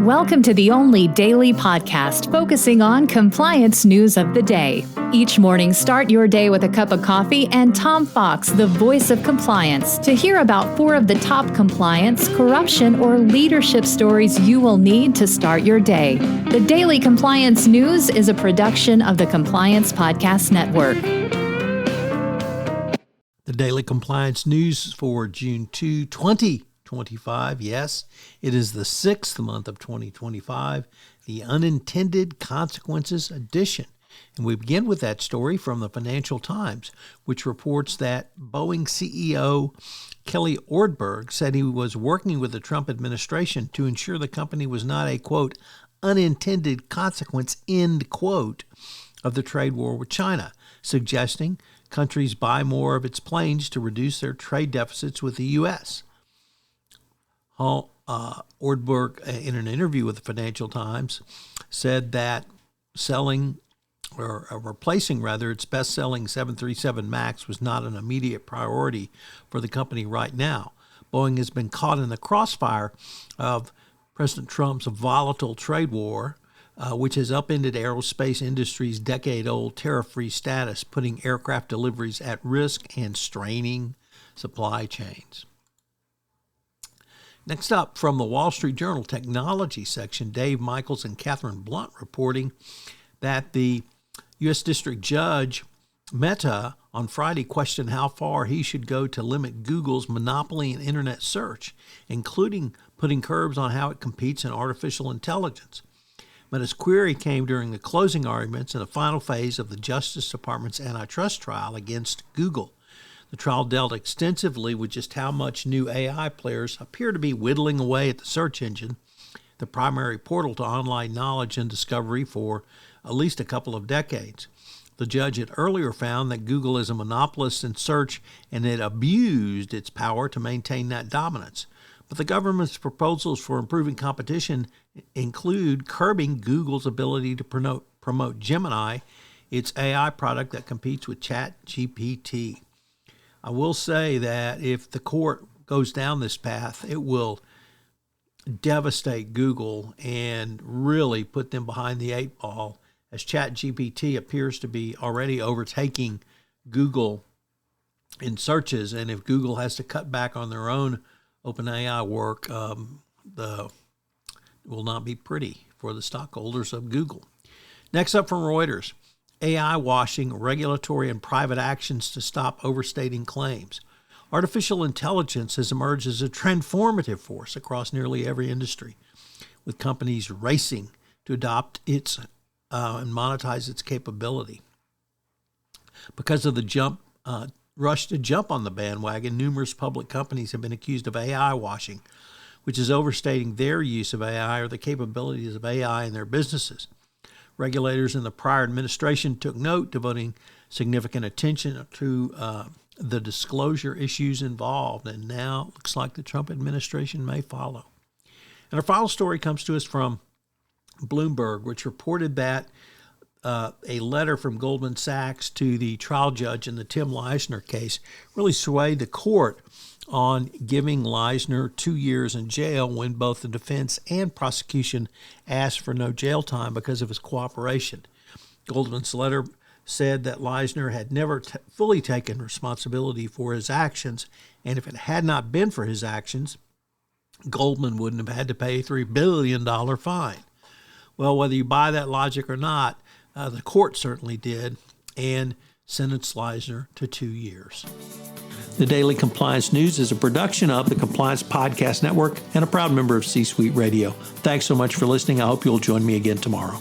Welcome to the only daily podcast focusing on compliance news of the day. Each morning, start your day with a cup of coffee and Tom Fox, the voice of compliance, to hear about 4 of the top compliance, corruption, or leadership stories you will need to start your day. The Daily Compliance News is a production of the Compliance Podcast Network. The Daily Compliance News for June 2, 2025. Yes, it is the 6th month of 2025, the Unintended Consequences edition. And we begin with that story from the Financial Times, which reports that Boeing CEO Kelly Ortberg said he was working with the Trump administration to ensure the company was not a, quote, unintended consequence, end quote, of the trade war with China, suggesting countries buy more of its planes to reduce their trade deficits with the U.S. Ortberg, in an interview with the Financial Times, said that replacing its best-selling 737 MAX was not an immediate priority for the company right now. Boeing has been caught in the crossfire of President Trump's volatile trade war, which has upended aerospace industry's decade-old tariff-free status, putting aircraft deliveries at risk and straining supply chains. Next up, from the Wall Street Journal Technology section, Dave Michaels and Catherine Blunt reporting that the U.S. District Judge Mehta on Friday questioned how far he should go to limit Google's monopoly in internet search, including putting curbs on how it competes in artificial intelligence. Mehta's query came during the closing arguments in the final phase of the Justice Department's antitrust trial against Google. The trial dealt extensively with just how much new AI players appear to be whittling away at the search engine, the primary portal to online knowledge and discovery for at least a couple of decades. The judge had earlier found that Google is a monopolist in search and it abused its power to maintain that dominance. But the government's proposals for improving competition include curbing Google's ability to promote Gemini, its AI product that competes with ChatGPT. I will say that if the court goes down this path, it will devastate Google and really put them behind the 8 ball, as ChatGPT appears to be already overtaking Google in searches. And if Google has to cut back on their own OpenAI work, it will not be pretty for the stockholders of Google. Next up from Reuters, AI washing regulatory and private actions to stop overstating claims. Artificial intelligence has emerged as a transformative force across nearly every industry, with companies racing to adopt its and monetize its capability. Because of the rush to jump on the bandwagon, numerous public companies have been accused of AI washing, which is overstating their use of AI or the capabilities of AI in their businesses. Regulators in the prior administration took note, devoting significant attention to the disclosure issues involved, and now it looks like the Trump administration may follow. And our final story comes to us from Bloomberg, which reported that a letter from Goldman Sachs to the trial judge in the Tim Leissner case really swayed the court on giving Leissner 2 years in jail when both the defense and prosecution asked for no jail time because of his cooperation. Goldman's letter said that Leissner had never fully taken responsibility for his actions, and if it had not been for his actions, Goldman wouldn't have had to pay a $3 billion fine. Well, whether you buy that logic or not, the court certainly did, and sentenced Leissner to 2 years. The Daily Compliance News is a production of the Compliance Podcast Network and a proud member of C-Suite Radio. Thanks so much for listening. I hope you'll join me again tomorrow.